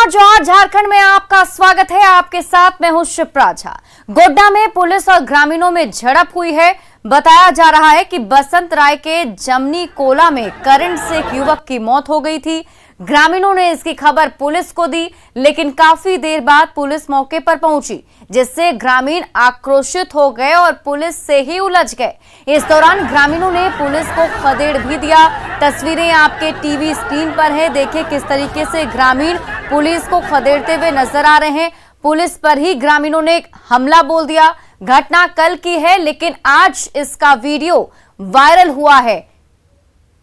नमस्कार, जौहर झारखंड में आपका स्वागत है। आपके साथ मैं हूं शिप्रा झा। गोड्डा में पुलिस और ग्रामीणों में झड़प हुई है। बताया जा रहा है कि बसंत राय के जमनी कोला में करंट से एक युवक की मौत हो गई थी। ग्रामीणों ने इसकी खबर पुलिस को दी, लेकिन काफी देर बाद पुलिस मौके पर पहुंची, जिससे ग्रामीण आक्रोशित हो गए और पुलिस से ही उलझ गए। इस दौरान ग्रामीणों ने पुलिस को खदेड़ भी दिया। तस्वीरें आपके टीवी स्क्रीन पर है। देखिए किस तरीके से ग्रामीण पुलिस को खदेड़ते हुए नजर आ रहे हैं। पुलिस पर ही ग्रामीणों ने हमला बोल दिया। घटना कल की है, लेकिन आज इसका वीडियो वायरल हुआ है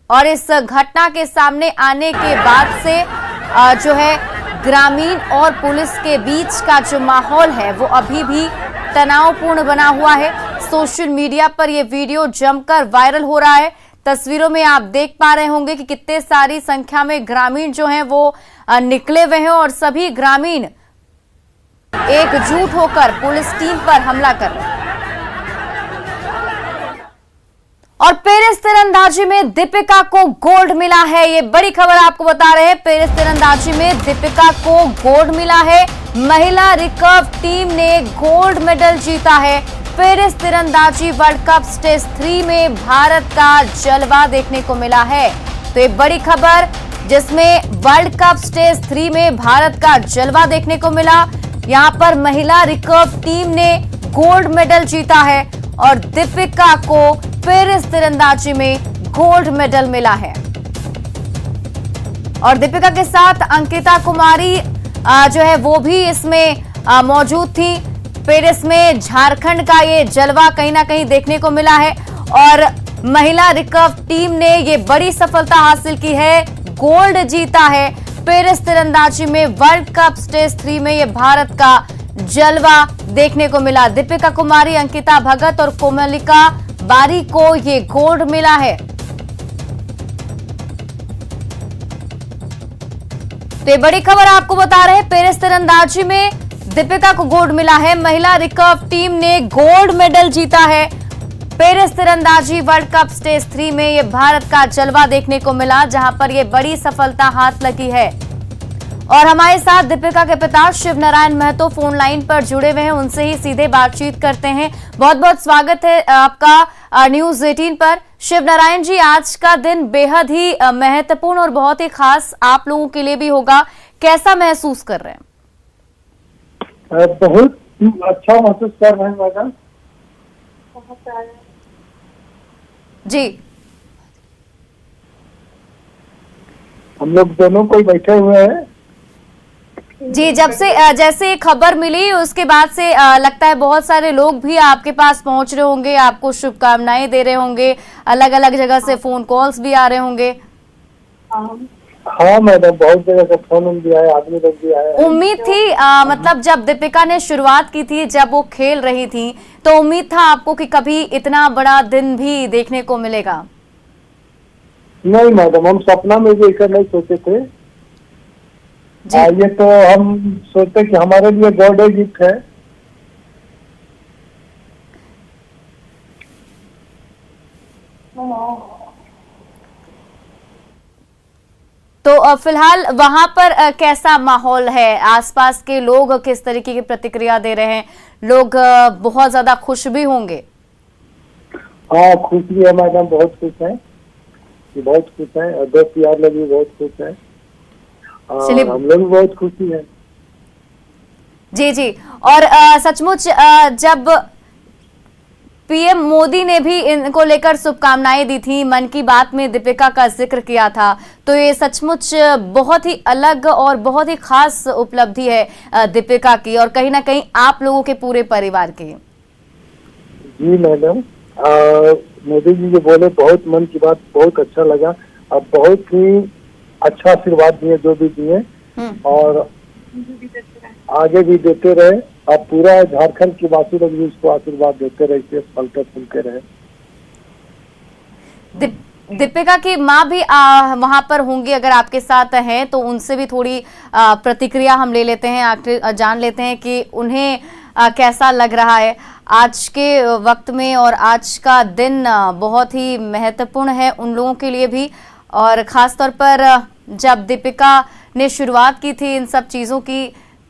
और इस घटना के सामने आने के बाद से जो है ग्रामीण और पुलिस के बीच का जो माहौल है वो अभी भी तनावपूर्ण बना हुआ है। सोशल मीडिया पर यह वीडियो जमकर वायरल हो रहा है। तस्वीरों में आप देख पा रहे होंगे कि कितने सारी संख्या में ग्रामीण जो हैं वो निकले हुए हैं और सभी ग्रामीण एकजुट होकर पुलिस टीम पर हमला कर रहे हैं। और पेरिस तीरंदाजी में दीपिका को गोल्ड मिला है। ये बड़ी खबर आपको बता रहे हैं। पेरिस तीरंदाजी में दीपिका को गोल्ड मिला है। महिला रिकर्व टीम ने गोल्ड मेडल जीता है। पेरिस तीरंदाजी वर्ल्ड कप स्टेज 3 में भारत का जलवा देखने को मिला है। तो ये बड़ी खबर, जिसमें वर्ल्ड कप स्टेज 3 में भारत का जलवा देखने को मिला। यहां पर महिला रिकर्व टीम ने गोल्ड मेडल जीता है और दीपिका को पेरिस तीरंदाजी में गोल्ड मेडल मिला है। और दीपिका के साथ अंकिता कुमारी जो है वो भी इसमें मौजूद थी। पेरिस में झारखंड का ये जलवा कहीं ना कहीं देखने को मिला है और महिला रिकर्व टीम ने ये बड़ी सफलता हासिल की है, गोल्ड जीता है। पेरिस तीरंदाजी में वर्ल्ड कप स्टेज 3 में ये भारत का जलवा देखने को मिला। दीपिका कुमारी, अंकिता भगत और कोमलिका बारी को ये गोल्ड मिला है। तो ये बड़ी खबर आपको बता रहे हैं। पेरिस तीरंदाजी में दीपिका को गोल्ड मिला है। महिला रिकर्व टीम ने गोल्ड मेडल जीता है। पेरिस तीरंदाजी वर्ल्ड कप स्टेज 3 में ये भारत का जलवा देखने को मिला, जहां पर ये बड़ी सफलता हाथ लगी है। और हमारे साथ दीपिका के पिता शिव नारायण महतो फोन लाइन पर जुड़े हुए हैं। उनसे ही सीधे बातचीत करते हैं। बहुत बहुत स्वागत है आपका न्यूज 18 पर। शिव नारायण जी, आज का दिन बेहद ही महत्वपूर्ण और बहुत ही खास आप लोगों के लिए भी होगा। कैसा महसूस कर रहे हैं? बहुत अच्छा महसूस कर रहे हैं मैडम जी। हम लोग दोनों कोई बैठे हुए हैं जी। जब से जैसे खबर मिली उसके बाद से लगता है बहुत सारे लोग भी आपके पास पहुंच रहे होंगे, आपको शुभकामनाएं दे रहे होंगे, अलग अलग जगह से फोन कॉल्स भी आ रहे होंगे। हाँ मैडम, बहुत जगह से फोन भी आया, आदमी लोग भी आए। उम्मीद थी मतलब जब दीपिका ने शुरुआत की थी, जब वो खेल रही थी, तो उम्मीद था आपको कि कभी इतना बड़ा दिन भी देखने को मिलेगा? नहीं मैडम, हम सपना में भी ऐसा नहीं सोचे थे। ये तो हम सोचते कि हमारे लिए बर्थडे गिफ्ट है। तो फिलहाल वहां पर कैसा माहौल है? आसपास के लोग किस तरीके की प्रतिक्रिया दे रहे हैं? लोग बहुत ज्यादा खुश भी होंगे। हाँ, खुशी है मैडम, बहुत खुश है, बहुत खुश है। और दोस्त यार लोग भी बहुत खुश है, हम लोग भी बहुत खुशी है। जी जी। और सचमुच जब पीएम मोदी ने भी इनको लेकर शुभकामनाएं दी थी, मन की बात में दीपिका का जिक्र किया था, तो ये सचमुच बहुत ही अलग और बहुत ही खास उपलब्धि है दीपिका की और कहीं ना कहीं आप लोगों के पूरे परिवार की। जी मैडम, मोदी जी जो बोले, बहुत मन की बात, बहुत अच्छा लगा। अब बहुत ही अच्छा आशीर्वाद दिए, जो भी दिए, और आगे भी देते रहे। अब पूरा झारखंड के वासी लोग भी उसको आशीर्वाद देते रहे, फलते फूलते रहे। दीपिका की माँ भी वहां पर होंगी, अगर आपके साथ हैं तो उनसे भी थोड़ी प्रतिक्रिया हम ले लेते हैं, आखिर जान लेते हैं कि उन्हें कैसा लग रहा है आज के वक्त में। और आज का दिन बहुत ही महत्वपूर्ण है उन लोगों के लिए भी, और खास तौर पर जब दीपिका ने शुरुआत की थी इन सब चीजों की,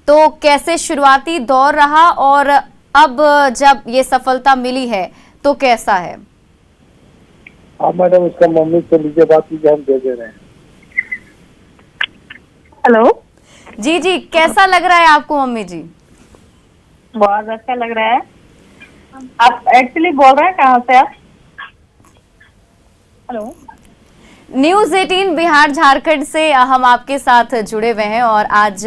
तो कैसे शुरुआती दौर रहा और अब जब ये सफलता मिली है तो कैसा है? हाँ मैडम, उसका मम्मी से लीजिए बात कीजिए, हम दे दे रहे हैं। हेलो जी जी, कैसा लग रहा है आपको मम्मी जी? बहुत अच्छा लग रहा है। आप एक्चुअली बोल रहे हैं कहाँ से आप? हेलो न्यूज 18 बिहार झारखंड से हम आपके साथ जुड़े हुए हैं और आज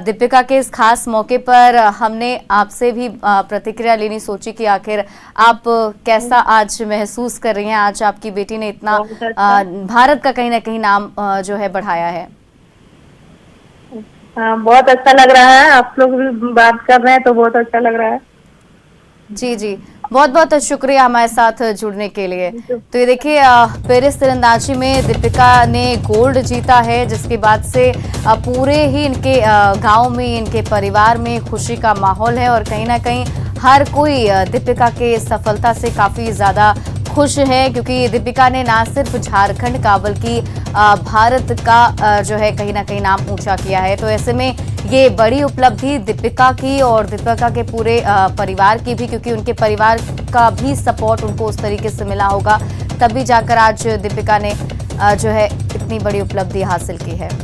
दीपिका के इस खास मौके पर हमने आपसे भी प्रतिक्रिया लेनी सोची कि आखिर आप कैसा आज महसूस कर रही हैं। आज आपकी बेटी ने इतना भारत का कहीं ना कहीं नाम जो है बढ़ाया है। हाँ, बहुत अच्छा लग रहा है। आप लोग भी बात कर रहे हैं तो बहुत अच्छा लग रहा है। जी जी, बहुत बहुत शुक्रिया हमारे साथ जुड़ने के लिए। तो ये देखिए, पेरिस तीरंदाजी में दीपिका ने गोल्ड जीता है, जिसके बाद से पूरे ही इनके गांव में, इनके परिवार में खुशी का माहौल है और कहीं ना कहीं हर कोई दीपिका के सफलता से काफी ज्यादा खुश है, क्योंकि दीपिका ने ना सिर्फ झारखंड का बल्कि भारत का जो है कहीं ना कहीं नाम ऊंचा किया है। तो ऐसे में ये बड़ी उपलब्धि दीपिका की और दीपिका के पूरे परिवार की भी, क्योंकि उनके परिवार का भी सपोर्ट उनको उस तरीके से मिला होगा, तभी जाकर आज दीपिका ने जो है इतनी बड़ी उपलब्धि हासिल की है।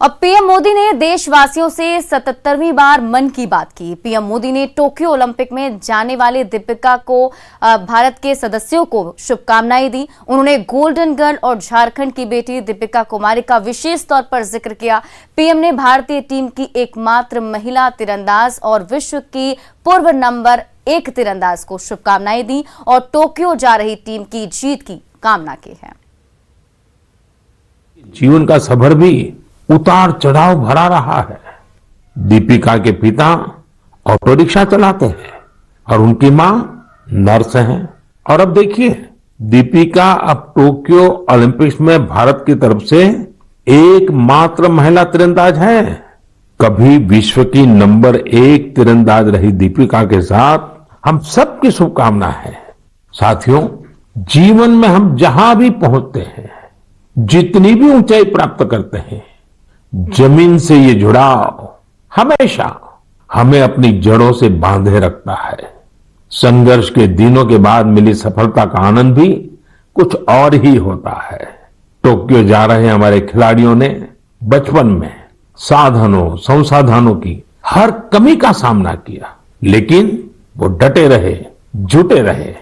अब पीएम मोदी ने देशवासियों से 77वीं बार मन की बात की। पीएम मोदी ने टोक्यो ओलंपिक में जाने वाले दीपिका को भारत के सदस्यों को शुभकामनाएं दी। उन्होंने गोल्डन गर्ल और झारखंड की बेटी दीपिका कुमारी का विशेष तौर पर जिक्र किया। पीएम ने भारतीय टीम की एकमात्र महिला तीरंदाज और विश्व की पूर्व नंबर 1 तीरंदाज को शुभकामनाएं दी और टोक्यो जा रही टीम की जीत की कामना की है। जीवन का सफर भी उतार चढ़ाव भरा रहा है। दीपिका के पिता ऑटो रिक्शा चलाते हैं और उनकी मां नर्स हैं। और अब देखिए, दीपिका अब टोक्यो ओलंपिक्स में भारत की तरफ से एकमात्र महिला तीरंदाज है। कभी विश्व की नंबर 1 तीरंदाज रही दीपिका के साथ हम सबकी शुभकामना है। साथियों, जीवन में हम जहां भी पहुंचते हैं, जितनी भी ऊंचाई प्राप्त करते हैं, जमीन से ये जुड़ाव हमेशा हमें अपनी जड़ों से बांधे रखता है। संघर्ष के दिनों के बाद मिली सफलता का आनंद भी कुछ और ही होता है। टोक्यो जा रहे हमारे खिलाड़ियों ने बचपन में साधनों संसाधनों की हर कमी का सामना किया, लेकिन वो डटे रहे, जुटे रहे।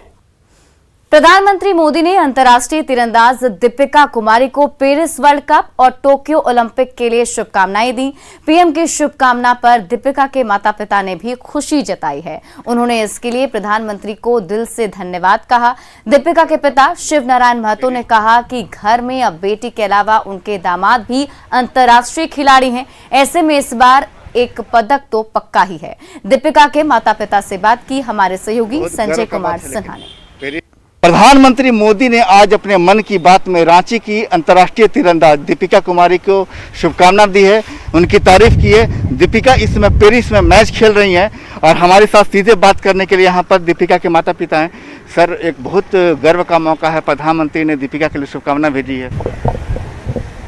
प्रधानमंत्री मोदी ने अंतर्राष्ट्रीय तीरंदाज दीपिका कुमारी को पेरिस वर्ल्ड कप और टोक्यो ओलंपिक के लिए शुभकामनाएं दी। पीएम की शुभकामना पर दीपिका के माता पिता ने भी खुशी जताई है। उन्होंने इसके लिए प्रधानमंत्री को दिल से धन्यवाद कहा। दीपिका के पिता शिव नारायण महतो ने कहा कि घर में अब बेटी के अलावा उनके दामाद भी अंतर्राष्ट्रीय खिलाड़ी हैं। ऐसे में इस बार एक पदक तो पक्का ही है। दीपिका के माता पिता से बात की हमारे सहयोगी संजय कुमार सिन्हा ने। प्रधानमंत्री मोदी ने आज अपने मन की बात में रांची की अंतर्राष्ट्रीय तीरंदाज दीपिका कुमारी को शुभकामना दी है, उनकी तारीफ की है। दीपिका इस समय पेरिस में मैच खेल रही हैं और हमारे साथ सीधे बात करने के लिए यहाँ पर दीपिका के माता पिता हैं। सर, एक बहुत गर्व का मौका है, प्रधानमंत्री ने दीपिका के लिए शुभकामना भेजी है।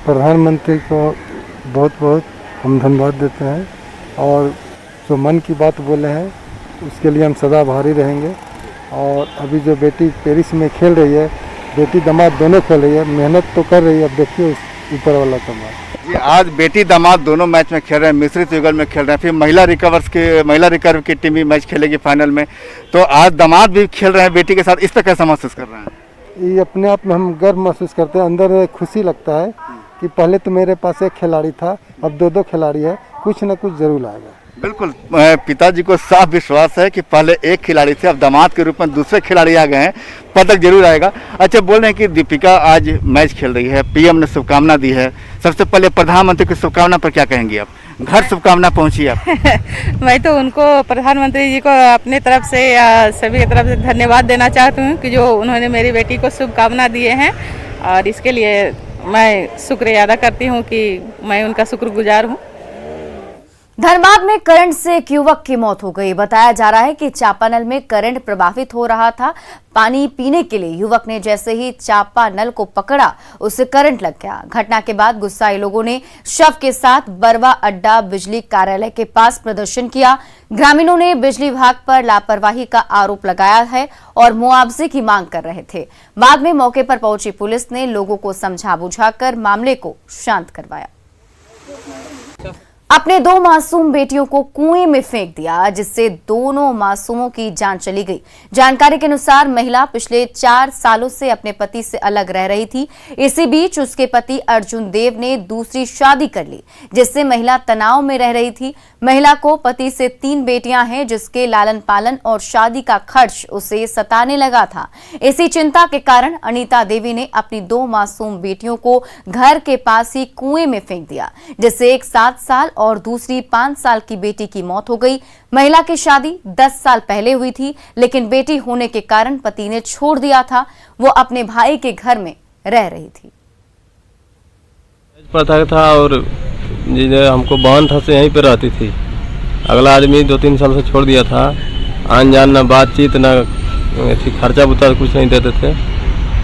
प्रधानमंत्री को बहुत बहुत हम धन्यवाद देते हैं और जो मन की बात बोले हैं उसके लिए हम सदा आभारी रहेंगे। और अभी जो बेटी पेरिस में खेल रही है, बेटी दामाद दोनों खेल रही है, मेहनत तो कर रही है। अब देखिए ऊपर वाला कमाल। जी, आज बेटी दामाद दोनों मैच में खेल रहे हैं, मिश्रित युगल में खेल रहे हैं, फिर महिला रिकर्व की टीम भी मैच खेलेगी फाइनल में। तो आज दामाद भी खेल रहे हैं बेटी के साथ, इस पर कैसा महसूस कर रहे हैं? ये अपने आप में हम गर्व महसूस करते हैं, अंदर खुशी लगता है कि पहले तो मेरे पास एक खिलाड़ी था, अब 2 खिलाड़ी है, कुछ न कुछ जरूर आएगा। बिल्कुल, पिताजी को साफ विश्वास है कि पहले एक खिलाड़ी थे, अब दामाद के रूप में दूसरे खिलाड़ी आ गए हैं, पदक जरूर आएगा। अच्छा, बोल रहे हैं कि दीपिका आज मैच खेल रही है, पीएम ने शुभकामना दी है। सबसे पहले प्रधानमंत्री की शुभकामना पर क्या कहेंगी आप? घर शुभकामना पहुंची आप। मैं तो उनको, प्रधानमंत्री जी को अपने तरफ से सभी की तरफ से धन्यवाद देना चाहती हूँ कि जो उन्होंने मेरी बेटी को शुभकामना दिए हैं, और इसके लिए मैं शुक्रिया अदा करती हूँ कि मैं उनका शुक्रगुजार हूँ। धनबाद में करंट से एक युवक की मौत हो गई। बताया जा रहा है कि चापानल में करंट प्रभावित हो रहा था। पानी पीने के लिए युवक ने जैसे ही चापानल को पकड़ा, उसे करंट लग गया। घटना के बाद गुस्साए लोगों ने शव के साथ बरवा अड्डा बिजली कार्यालय के पास प्रदर्शन किया। ग्रामीणों ने बिजली विभाग पर लापरवाही का आरोप लगाया है और मुआवजे की मांग कर रहे थे। बाद में मौके पर पहुंची पुलिस ने लोगों को समझा बुझाकर मामले को शांत करवाया। अपने 2 मासूम बेटियों को कुएं में फेंक दिया, जिससे दोनों मासूमों की जान चली गई। जानकारी के अनुसार महिला पिछले 4 सालों से अपने पति से अलग रह रही थी। इसी बीच उसके पति अर्जुन देव ने दूसरी शादी कर ली, जिससे महिला तनाव में रह रही थी। महिला को पति से 3 बेटियां हैं, जिसके लालन पालन और शादी का खर्च उसे सताने लगा था। इसी चिंता के कारण अनीता देवी ने अपनी 2 मासूम बेटियों को घर के पास ही कुएं में फेंक दिया, जिससे एक 7 साल और दूसरी 5 साल की बेटी की मौत हो गई। महिला की शादी 10 साल पहले हुई थी, लेकिन बेटी होने के कारण पति ने छोड़ दिया था। वो अपने भाई के घर में रह रही थी। पता था और हमको बहन था से यहीं पे रहती थी। अगला आदमी 2-3 साल से छोड़ दिया था। आन जान न बातचीत न खर्चा बुता कुछ नहीं देते थे।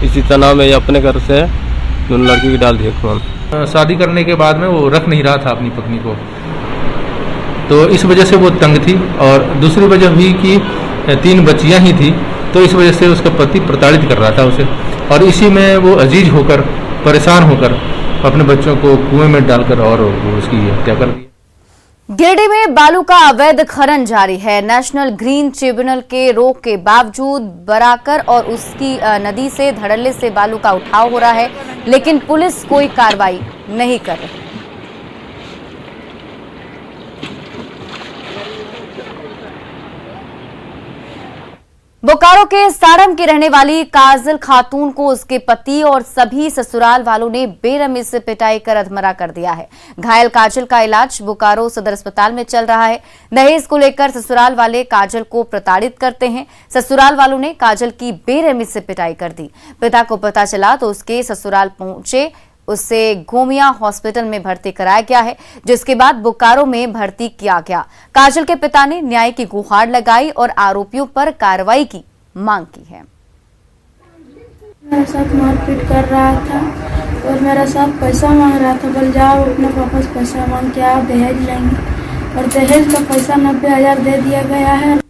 इसी तनाव में अपने घर से दोनों लड़की की डाल दिए खून। शादी करने के बाद में वो रख नहीं रहा था अपनी पत्नी को, तो इस वजह से वो तंग थी। और दूसरी वजह हुई कि 3 बच्चियां ही थी, तो इस वजह से उसका पति प्रताड़ित कर रहा था उसे, और इसी में वो अजीज होकर परेशान होकर अपने बच्चों को कुएं में डालकर और उसकी हत्या कर दी। गिरिडीह में बालू का अवैध खनन जारी है। नेशनल ग्रीन ट्रिब्यूनल के रोक के बावजूद बराकर और उसकी नदी से धड़ल्ले से बालू का उठाव हो रहा है, लेकिन पुलिस कोई कार्रवाई नहीं कर रही। बोकारो के साड़म की रहने वाली काजल खातून को उसके पति और सभी ससुराल वालों ने बेरहमी से पिटाई कर अधमरा कर दिया है। घायल काजल का इलाज बोकारो सदर अस्पताल में चल रहा है। दहेज को लेकर ससुराल वाले काजल को प्रताड़ित करते हैं। ससुराल वालों ने काजल की बेरहमी से पिटाई कर दी। पिता को पता चला तो उसके ससुराल पहुंचे, उसे गोमिया हॉस्पिटल में भर्ती कराया गया है, जिसके बाद बोकारो में भर्ती किया गया। काजल के पिता ने न्याय की गुहार लगाई और आरोपियों पर कार्रवाई की मांग की है। मेरे साथ मारपीट कर रहा था और मेरे साथ पैसा मांग रहा था। बोल जाओ अपने पापा से पैसा मांग के आओ, दहेज लेंगे, और दहेज का पैसा 90,000 दे दिया गया है।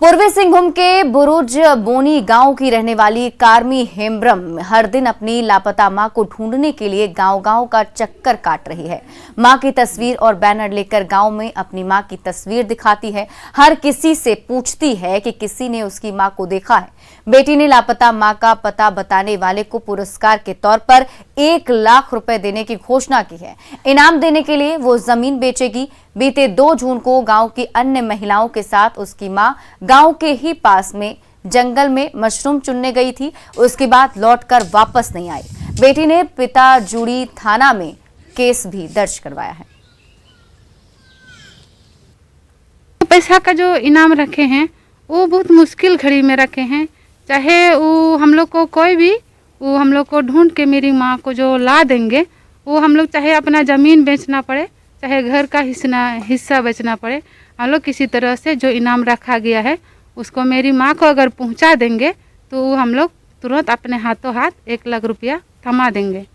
पूर्वी सिंहभूम के बुरुज बोनी गांव की रहने वाली कार्मी हेम्ब्रम हर दिन अपनी लापता मां को ढूंढने के लिए गांव-गांव का चक्कर काट रही है। मां की तस्वीर और बैनर लेकर गांव में अपनी मां की तस्वीर दिखाती है। हर किसी से पूछती है कि किसी ने उसकी मां को देखा है। बेटी ने लापता मां का पता बताने वाले को पुरस्कार के तौर पर 1 लाख रुपए देने की घोषणा की है। इनाम देने के लिए वो जमीन बेचेगी। बीते 2 जून को गांव की अन्य महिलाओं के साथ उसकी मां गांव के ही पास में जंगल में मशरूम चुनने गई थी। उसके बाद लौटकर वापस नहीं आई। बेटी ने पिता जुड़ी थाना में केस भी दर्ज करवाया है। पैसा का जो इनाम रखे हैं वो बहुत मुश्किल घड़ी में रखे हैं। चाहे वो हम लोग को कोई भी वो हम लोग को ढूंढ के मेरी माँ को जो ला देंगे, वो हम लोग चाहे अपना ज़मीन बेचना पड़े, चाहे घर का हिस्सा बेचना पड़े, हम लोग किसी तरह से जो इनाम रखा गया है उसको मेरी माँ को अगर पहुँचा देंगे तो हम लोग तुरंत अपने हाथों हाथ 1 लाख रुपया थमा देंगे।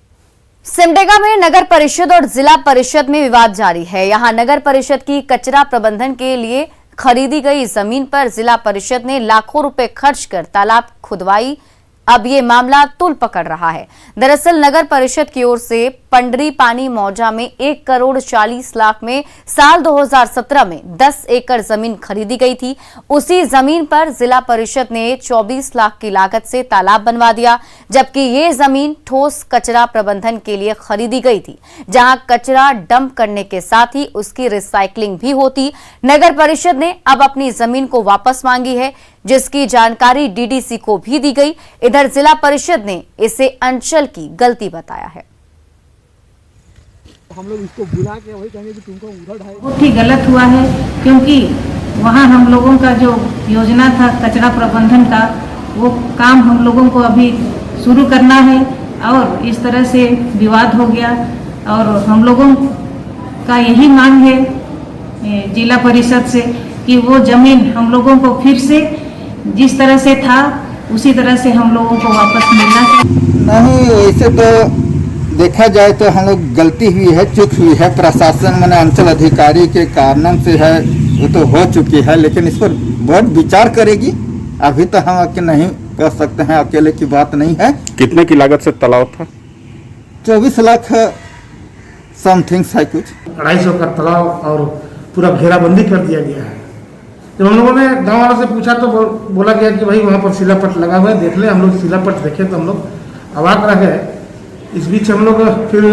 सिमडेगा में नगर परिषद और जिला परिषद में विवाद जारी है। यहां नगर परिषद की कचरा प्रबंधन के लिए खरीदी गई जमीन पर जिला परिषद ने लाखों रुपए खर्च कर तालाब खुदवाई। अब ये मामला तूल पकड़ रहा है। दरअसल नगर परिषद की ओर से पंडरी पानी मौजा में 1 करोड़ 40 लाख में साल 2017 में 10 एकड़ जमीन खरीदी गई थी। उसी जमीन पर जिला परिषद ने 24 लाख की लागत से तालाब बनवा दिया, जबकि ये जमीन ठोस कचरा प्रबंधन के लिए खरीदी गई थी, जहां कचरा डंप करने के साथ ही उसकी रिसाइकलिंग भी होती। नगर परिषद ने अब अपनी जमीन को वापस मांगी है, जिसकी जानकारी डीडीसी को भी दी गई। इधर जिला परिषद ने इसे अंचल की गलती बताया है। हम लोग इसको बुला के वही कहेंगे कि तुमको उधर है। बहुत ही गलत हुआ है, क्योंकि वहाँ हम लोगों का जो योजना था कचरा प्रबंधन का, वो काम हम लोगों को अभी शुरू करना है और इस तरह से विवाद हो गया। और हम लोगों का यही मांग है जिला परिषद से कि वो जमीन हम लोगों को फिर से जिस तरह से था उसी तरह से हम लोगों को वापस मिलना चाहिए। नहीं, वैसे तो देखा जाए तो हम लोग गलती हुई है, चूक हुई है। प्रशासन मैंने अंचल अधिकारी के कारण से है, वो तो हो चुकी है, लेकिन इस पर बहुत विचार करेगी। अभी तो हम अकेले नहीं कर सकते हैं, अकेले की बात नहीं है। कितने की लागत से तालाब था? 24 लाख समथिंग है कुछ। 250 का तालाब और पूरा घेराबंदी कर दिया गया है। जब हम लोगों ने गांव वालों से पूछा तो बोला गया कि भाई वहाँ पर शिलापट लगा हुआ है, देख ले। हम लोग शिलापट देखे तो हम लोग अवाक रह गए। इस बीच हम लोग फिर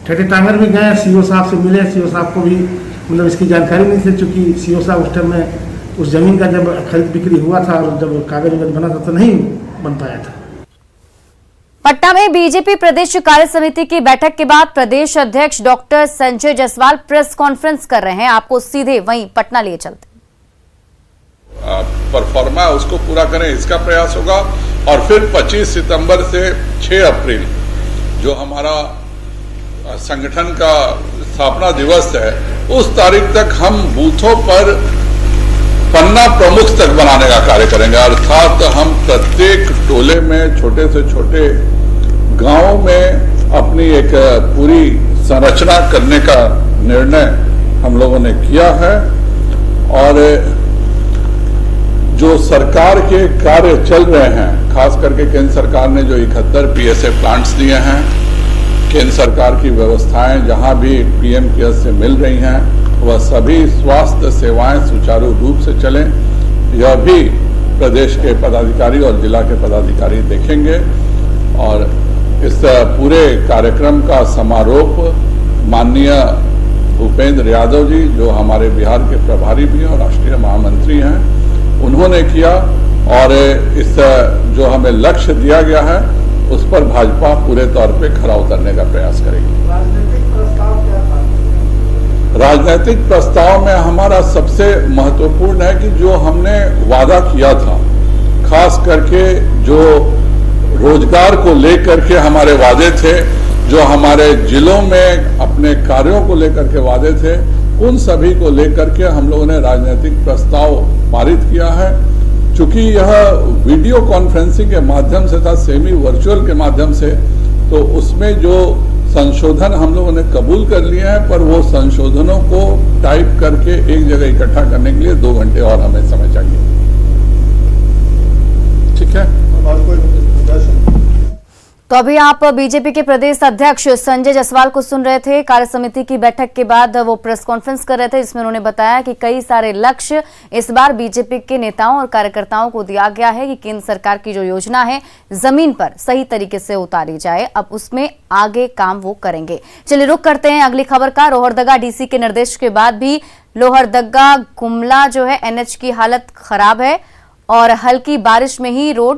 ठेठे टांगर भी गए, सीओ साहब से मिले। सीओ साहब को भी मतलब इसकी जानकारी नहीं थी, चूँकि सीओ साहब उस टाइम में उस जमीन का जब खरीद बिक्री हुआ था और जब कागज बना था तो नहीं बन पाया था। पटना में बीजेपी प्रदेश कार्य समिति की बैठक के बाद प्रदेश अध्यक्ष doctor Sanjay Jaiswal press conference कर रहे हैं। आपको सीधे वहीं पटना लिए चलते। परफॉर्मा उसको पूरा करें, इसका प्रयास होगा। और फिर 25 सितंबर से 6 अप्रैल जो हमारा संगठन का स्थापना दिवस है, उस तारीख तक हम बूथों पर पन्ना प्रमुख तक बनाने का कार्य करेंगे। अर्थात हम प्रत्येक टोले में, छोटे से छोटे गांव में अपनी एक पूरी संरचना करने का निर्णय हम लोगों ने किया है। और जो सरकार के कार्य चल रहे हैं, खास करके केंद्र सरकार ने जो 71 PSA प्लांट्स दिए हैं, केंद्र सरकार की व्यवस्थाएं जहां भी PM केयर्स से मिल रही हैं, वह सभी स्वास्थ्य सेवाएं सुचारू रूप से चलें, यह भी प्रदेश के पदाधिकारी और जिला के पदाधिकारी देखेंगे। और इस पूरे कार्यक्रम का समारोप माननीय भूपेंद्र यादव जी, जो हमारे बिहार के प्रभारी भी हैं और राष्ट्रीय महामंत्री हैं, उन्होंने किया। और इस जो हमें लक्ष्य दिया गया है उस पर भाजपा पूरे तौर पे खरा उतरने का प्रयास करेगी। राजनीतिक प्रस्ताव में हमारा सबसे महत्वपूर्ण है कि जो हमने वादा किया था, खास करके जो रोजगार को लेकर के हमारे वादे थे, जो हमारे जिलों में अपने कार्यों को लेकर के वादे थे, उन सभी को लेकर के हम लोगों ने राजनीतिक प्रस्ताव पारित किया है। चूंकि यह वीडियो कॉन्फ्रेंसिंग के माध्यम से था, सेमी वर्चुअल के माध्यम से, तो उसमें जो संशोधन हम लोगों ने कबूल कर लिए हैं, पर वो संशोधनों को टाइप करके एक जगह इकट्ठा करने के लिए 2 घंटे और हमें समय चाहिए। ठीक है। तो अभी आप बीजेपी के प्रदेश अध्यक्ष संजय जायसवाल को सुन रहे थे। कार्य समिति की बैठक के बाद वो प्रेस कॉन्फ्रेंस कर रहे थे, जिसमें उन्होंने बताया कि कई सारे लक्ष्य इस बार बीजेपी के नेताओं और कार्यकर्ताओं को दिया गया है कि केंद्र सरकार की जो योजना है जमीन पर सही तरीके से उतारी जाए। अब उसमें आगे काम वो करेंगे। चलिए रुक करते हैं अगली खबर का। लोहरदगा डीसी के निर्देश के बाद भी लोहरदगा गुमला जो है NH की हालत खराब है और हल्की बारिश में ही रोड